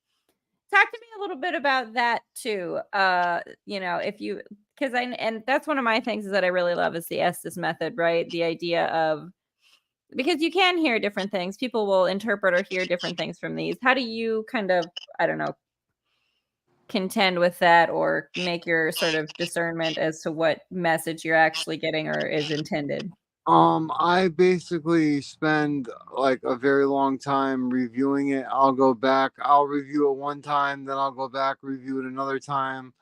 talk to me a little bit about that too. If you because and that's one of my things that I really love is the Estes method, right? The idea of, because you can hear different things. People will interpret or hear different things from these. How do you kind of, I don't know, contend with that or make your sort of discernment as to what message you're actually getting or is intended? I basically spend like a very long time reviewing it. I'll go back, I'll review it one time, then I'll go back, review it another time,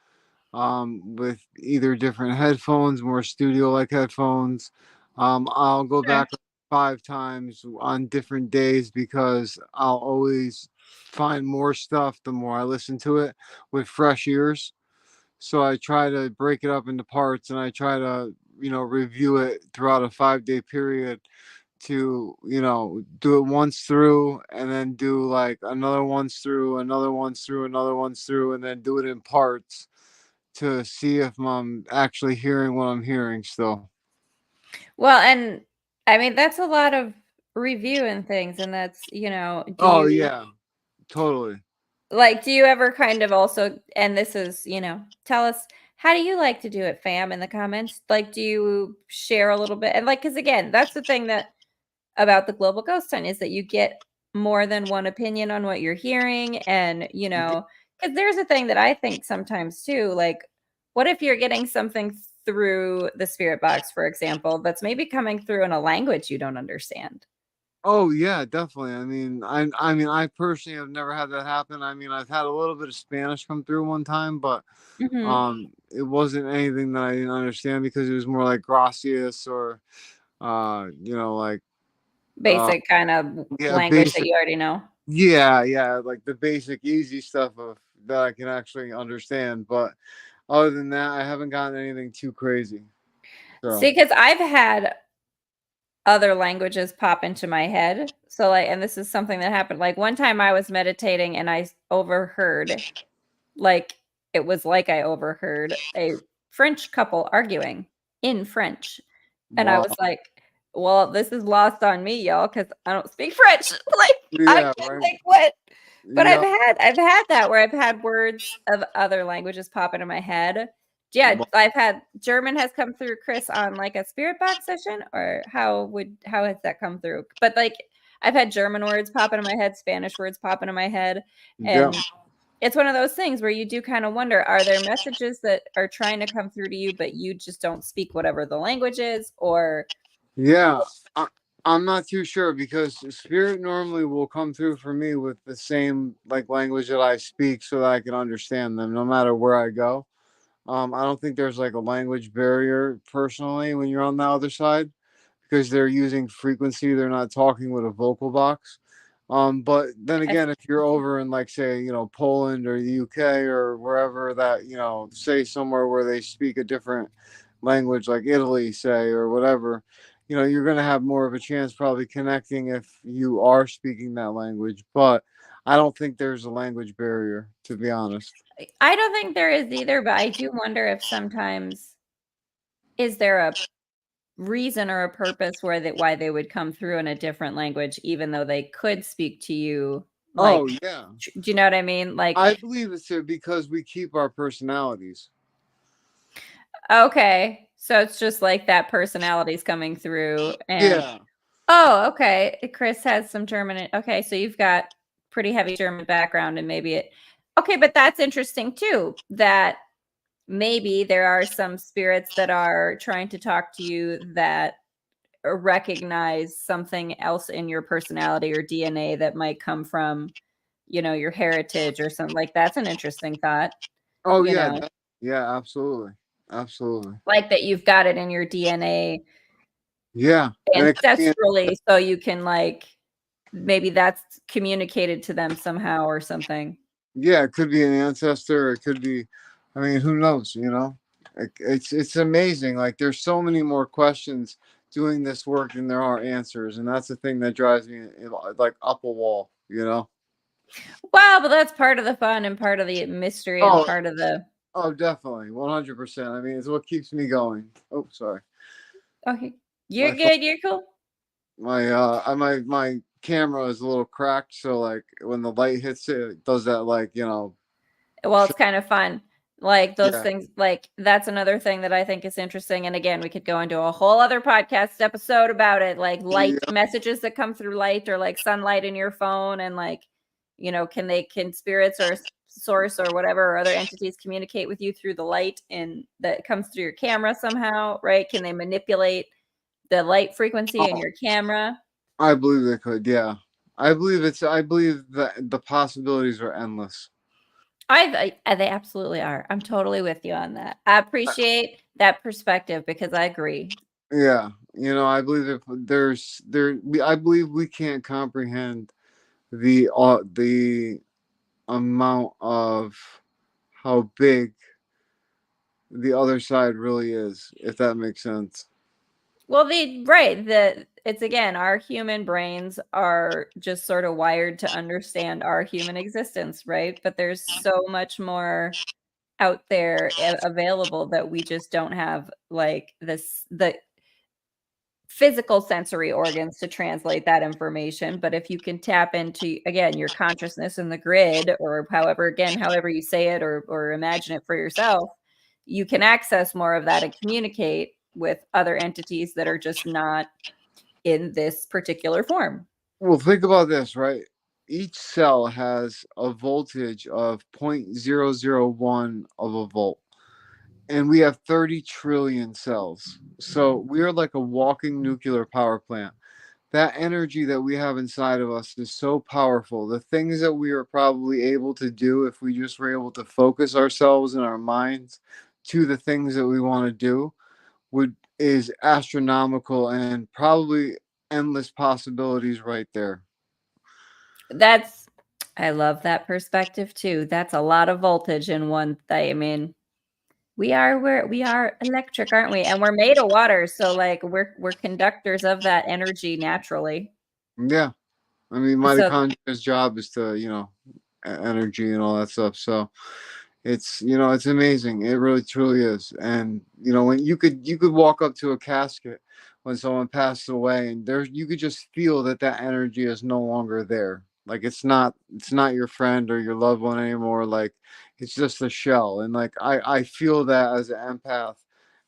with either different headphones, more studio like headphones. I'll go Sure. back 5 times on different days because I'll always find more stuff the more I listen to it with fresh ears. So I try to break it up into parts and I try to, review it throughout a 5-day period to, do it once through and then do like another once through, another once through, another once through, and then do it in parts to see if I'm actually hearing what I'm hearing still. Well, and I mean, that's a lot of review and things. And that's, do Oh you yeah, totally. like, do you ever kind of also, and this is, tell us, how do you like to do it, fam, in the comments? Like, do you share a little bit? And like, because again, that's the thing that about the global ghost hunt is that you get more than one opinion on what you're hearing. And, because there's a thing that I think sometimes too, like, what if you're getting something through the spirit box, for example, that's maybe coming through in a language you don't understand? Oh yeah, definitely. I personally have never had that happen. I mean, I've had a little bit of Spanish come through one time, but Hmm. it wasn't anything that I didn't understand because it was more like gracias or like uh Basic kind of yeah, language that basic. you already know. Yeah, like the basic easy stuff of that I can actually understand, but other than that, I haven't gotten anything too crazy. So, See, because I've had other languages pop into my head. So, like, and this is something that happened. Like, one time I was meditating and I overheard, like, it was like I overheard a French couple arguing in French. And I wow. was like, well, this is lost on me, y'all, because I don't speak French. Like, I Yeah, can't, right. like, what? But Yeah. I've had that where I've had words of other languages pop into my head. Yeah, I've had German has come through, Chris, on like a spirit box session, or how has that come through? But like I've had German words pop into my head, Spanish words pop into my head, Yeah. and it's one of those things where you do kind of wonder, are there messages that are trying to come through to you, but you just don't speak whatever the language is, or Yeah. I, I'm not too sure because spirit normally will come through for me with the same like language that I speak so that I can understand them no matter where I go. I don't think there's like a language barrier personally when you're on the other side because they're using frequency. They're not talking with a vocal box. But then I again, if you're over in like say, Poland or the UK or wherever that, say somewhere where they speak a different language like Italy, say, or whatever, you're gonna have more of a chance probably connecting if you are speaking that language. But I don't think there's a language barrier, to be honest. I don't think there is either, but I do wonder if sometimes is there a reason or a purpose why they would come through in a different language, even though they could speak to you, like, Oh yeah. do you know what I mean? Like, I believe it's because we keep our personalities. okay, so it's just like that personality's coming through, and Yeah. oh, okay, Chris has some German. Okay, so you've got pretty heavy German background, and maybe it. Okay, but that's interesting too. That maybe there are some spirits that are trying to talk to you that recognize something else in your personality or DNA that might come from, your heritage or something. Like, that's an interesting thought, Oh you yeah. know, Yeah. Absolutely. Absolutely. like that you've got it in your DNA Yeah. And it could be, ancestrally, so you can like maybe that's communicated to them somehow or something. yeah, it could be an ancestor. It could be. I mean, who knows? It's amazing. Like there's so many more questions doing this work than there are answers, and that's the thing that drives me like up a wall. Wow, but that's part of the fun and part of the mystery and Oh. part of the Oh, definitely, 100%. I mean, it's what keeps me going. Oh, sorry. okay. You're My phone, good, you're cool. my camera is a little cracked, so like when the light hits it, it does that like Well, it's kind of fun. Like those Yeah. things, like that's another thing that I think is interesting. And again, we could go into a whole other podcast episode about it, like light messages that come through light, or like sunlight in your phone, and like, can spirits or source or whatever or other entities communicate with you through the light and that comes through your camera somehow, right? Can they manipulate the light frequency in your camera? I believe they could. Yeah, I believe that the possibilities are endless. They absolutely are. I'm totally with you on that. I appreciate that perspective because I agree. Yeah, I believe I believe we can't comprehend the amount of how big the other side really is, if that makes sense. Well, it's again, our human brains are just sort of wired to understand our human existence, right? But there's so much more out there available that we just don't have, like the physical sensory organs to translate that information. But if you can tap into, again, your consciousness in the grid, or however you say it or imagine it for yourself, you can access more of that and communicate with other entities that are just not in this particular form. Well, think about this, right? Each cell has a voltage of 0.001 of a volt, and we have 30 trillion cells. So we are like a walking nuclear power plant. That energy that we have inside of us is so powerful. The things that we are probably able to do if we just were able to focus ourselves and our minds to the things that we want to do is astronomical, and probably endless possibilities right there. I love that perspective too. That's a lot of voltage in one thing. I mean, we are electric, aren't we? And we're made of water, so like we're conductors of that energy naturally. Yeah. I mean, So mitochondria's job is to, energy and all that stuff. So it's amazing. It really truly is. And when you could walk up to a casket when someone passed away, and you could just feel that energy is no longer there. Like it's not your friend or your loved one anymore. Like it's just a shell. And like I feel that as an empath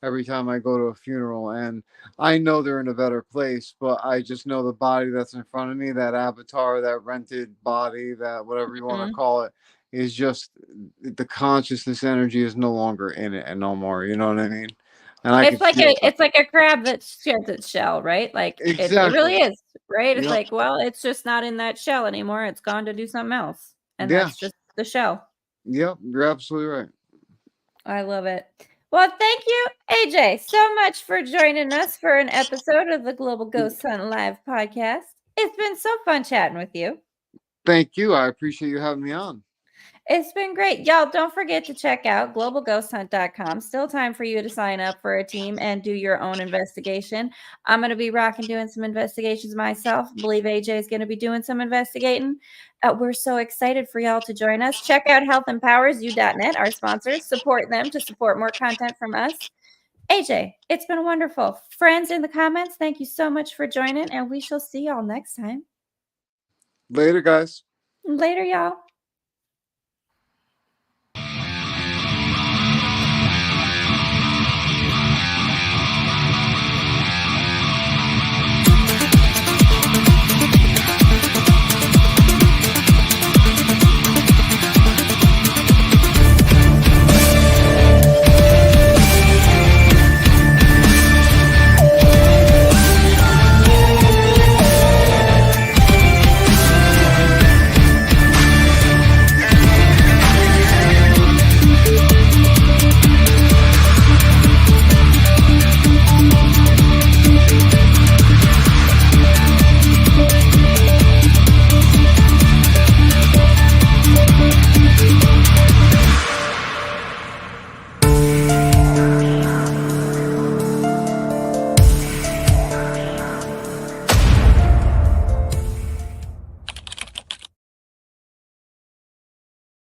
every time I go to a funeral, and I know they're in a better place, but I just know the body that's in front of me, that avatar, that rented body, that whatever you want to call it, is just the consciousness energy is no longer in it and no more. You know what I mean? And I it's can feel that. like a crab that sheds its shell, right? Like it really Exactly. is, right? It's Yep. like, well, it's just not in that shell anymore. It's gone to do something else. And Yeah. that's just the shell. Yep. You're absolutely right. I love it. Well, thank you, AJ, so much for joining us for an episode of the Global Ghost Hunt Live podcast. It's been so fun chatting with you. Thank you. I appreciate you having me on. It's been great. Y'all, don't forget to check out globalghosthunt.com. Still time for you to sign up for a team and do your own investigation. I'm going to be rocking doing some investigations myself. I believe AJ is going to be doing some investigating. We're so excited for y'all to join us. Check out healthempowersyou.net, our sponsors. Support them to support more content from us. AJ, it's been wonderful. Friends in the comments, thank you so much for joining, and we shall see y'all next time. Later, guys. Later, y'all.